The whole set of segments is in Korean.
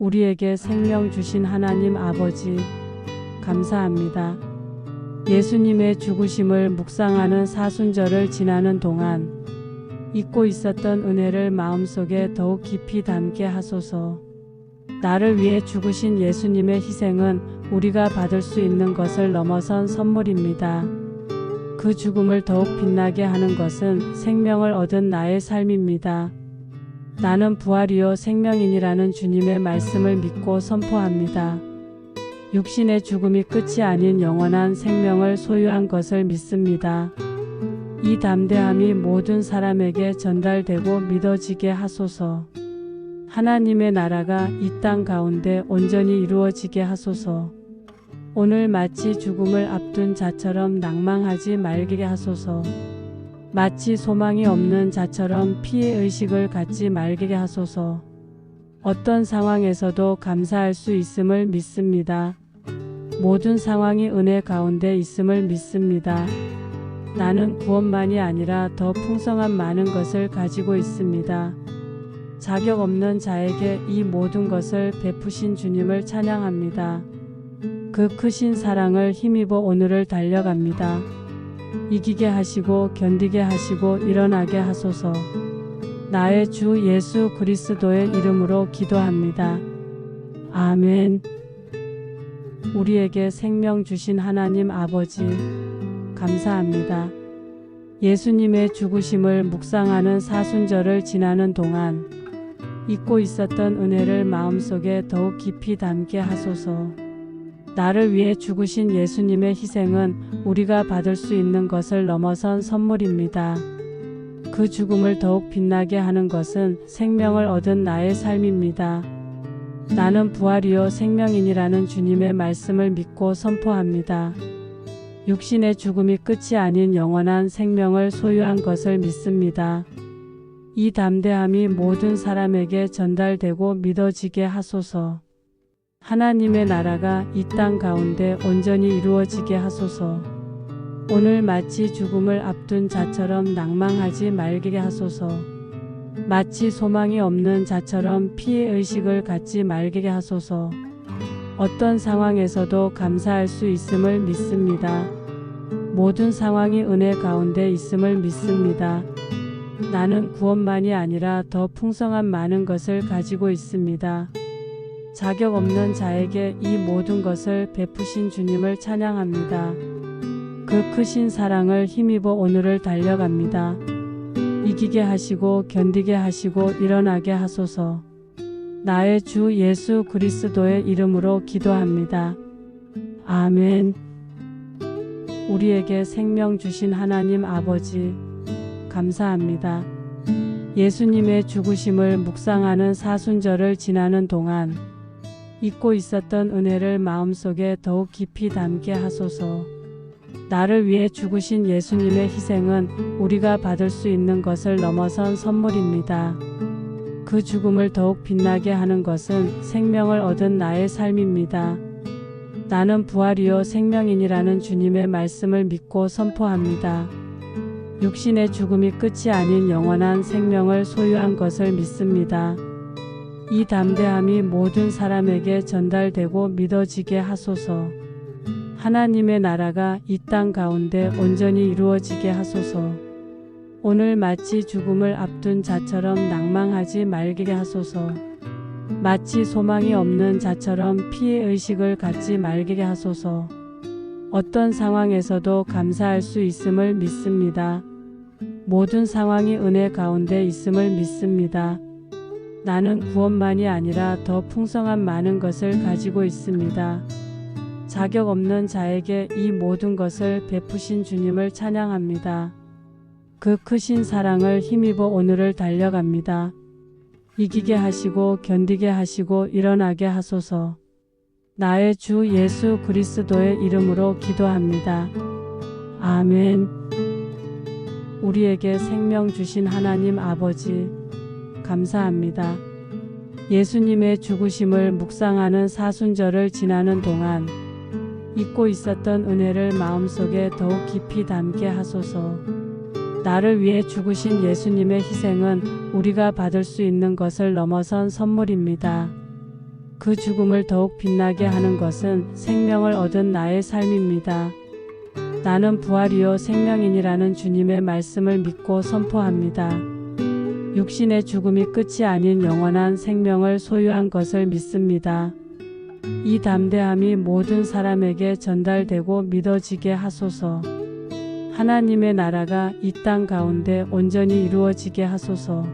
우리에게 생명 주신 하나님 아버지, 감사합니다. 예수님의 죽으심을 묵상하는 사순절을 지나는 동안 잊고 있었던 은혜를 마음속에 더욱 깊이 담게 하소서. 나를 위해 죽으신 예수님의 희생은 우리가 받을 수 있는 것을 넘어선 선물입니다. 그 죽음을 더욱 빛나게 하는 것은 생명을 얻은 나의 삶입니다. 나는 부활이요 생명이니라는 주님의 말씀을 믿고 선포합니다. 육신의 죽음이 끝이 아닌 영원한 생명을 소유한 것을 믿습니다. 이 담대함이 모든 사람에게 전달되고 믿어지게 하소서. 하나님의 나라가 이 땅 가운데 온전히 이루어지게 하소서. 오늘 마치 죽음을 앞둔 자처럼 낭망하지 말게 하소서. 마치 소망이 없는 자처럼 피해의식을 갖지 말게 하소서. 어떤 상황에서도 감사할 수 있음을 믿습니다. 모든 상황이 은혜 가운데 있음을 믿습니다. 나는 구원만이 아니라 더 풍성한 많은 것을 가지고 있습니다. 자격 없는 자에게 이 모든 것을 베푸신 주님을 찬양합니다. 그 크신 사랑을 힘입어 오늘을 달려갑니다. 이기게 하시고 견디게 하시고 일어나게 하소서. 나의 주 예수 그리스도의 이름으로 기도합니다. 아멘. 우리에게 생명 주신 하나님 아버지, 감사합니다. 예수님의 죽으심을 묵상하는 사순절을 지나는 동안 잊고 있었던 은혜를 마음속에 더욱 깊이 담게 하소서. 나를 위해 죽으신 예수님의 희생은 우리가 받을 수 있는 것을 넘어선 선물입니다. 그 죽음을 더욱 빛나게 하는 것은 생명을 얻은 나의 삶입니다. 나는 부활이요 생명이니라는 주님의 말씀을 믿고 선포합니다. 육신의 죽음이 끝이 아닌 영원한 생명을 소유한 것을 믿습니다. 이 담대함이 모든 사람에게 전달되고 믿어지게 하소서. 하나님의 나라가 이 땅 가운데 온전히 이루어지게 하소서. 오늘 마치 죽음을 앞둔 자처럼 낭망하지 말게 하소서. 마치 소망이 없는 자처럼 피해의식을 갖지 말게 하소서. 어떤 상황에서도 감사할 수 있음을 믿습니다. 모든 상황이 은혜 가운데 있음을 믿습니다. 나는 구원만이 아니라 더 풍성한 많은 것을 가지고 있습니다. 자격 없는 자에게 이 모든 것을 베푸신 주님을 찬양합니다. 그 크신 사랑을 힘입어 오늘을 달려갑니다. 이기게 하시고 견디게 하시고 일어나게 하소서. 나의 주 예수 그리스도의 이름으로 기도합니다. 아멘. 우리에게 생명 주신 하나님 아버지, 감사합니다. 예수님의 죽으심을 묵상하는 사순절을 지나는 동안 잊고 있었던 은혜를 마음속에 더욱 깊이 담게 하소서. 나를 위해 죽으신 예수님의 희생은 우리가 받을 수 있는 것을 넘어선 선물입니다. 그 죽음을 더욱 빛나게 하는 것은 생명을 얻은 나의 삶입니다. 나는 부활이요 생명이니라는 주님의 말씀을 믿고 선포합니다. 육신의 죽음이 끝이 아닌 영원한 생명을 소유한 것을 믿습니다. 이 담대함이 모든 사람에게 전달되고 믿어지게 하소서. 하나님의 나라가 이 땅 가운데 온전히 이루어지게 하소서. 오늘 마치 죽음을 앞둔 자처럼 낭망하지 말게 하소서. 마치 소망이 없는 자처럼 피해의식을 갖지 말게 하소서. 어떤 상황에서도 감사할 수 있음을 믿습니다. 모든 상황이 은혜 가운데 있음을 믿습니다. 나는 구원만이 아니라 더 풍성한 많은 것을 가지고 있습니다. 자격 없는 자에게 이 모든 것을 베푸신 주님을 찬양합니다. 그 크신 사랑을 힘입어 오늘을 달려갑니다. 이기게 하시고 견디게 하시고 일어나게 하소서. 나의 주 예수 그리스도의 이름으로 기도합니다. 아멘. 우리에게 생명 주신 하나님 아버지, 감사합니다. 예수님의 죽으심을 묵상하는 사순절을 지나는 동안 잊고 있었던 은혜를 마음속에 더욱 깊이 담게 하소서. 나를 위해 죽으신 예수님의 희생은 우리가 받을 수 있는 것을 넘어선 선물입니다. 그 죽음을 더욱 빛나게 하는 것은 생명을 얻은 나의 삶입니다. 나는 부활이요 생명이니라는 주님의 말씀을 믿고 선포합니다. 육신의 죽음이 끝이 아닌 영원한 생명을 소유한 것을 믿습니다. 이 담대함이 모든 사람에게 전달되고 믿어지게 하소서. 하나님의 나라가 이 땅 가운데 온전히 이루어지게 하소서.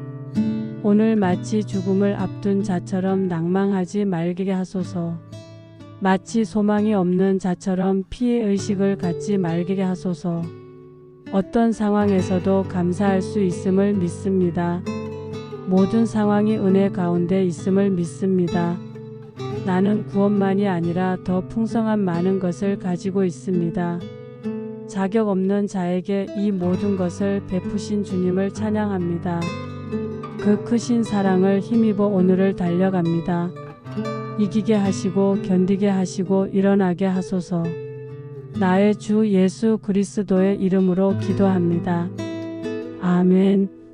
오늘 마치 죽음을 앞둔 자처럼 낭망하지 말게 하소서. 마치 소망이 없는 자처럼 피해의식을 갖지 말게 하소서. 어떤 상황에서도 감사할 수 있음을 믿습니다. 모든 상황이 은혜 가운데 있음을 믿습니다. 나는 구원만이 아니라 더 풍성한 많은 것을 가지고 있습니다. 자격 없는 자에게 이 모든 것을 베푸신 주님을 찬양합니다. 그 크신 사랑을 힘입어 오늘을 달려갑니다. 이기게 하시고 견디게 하시고 일어나게 하소서. 나의 주 예수 그리스도의 이름으로 기도합니다. 아멘.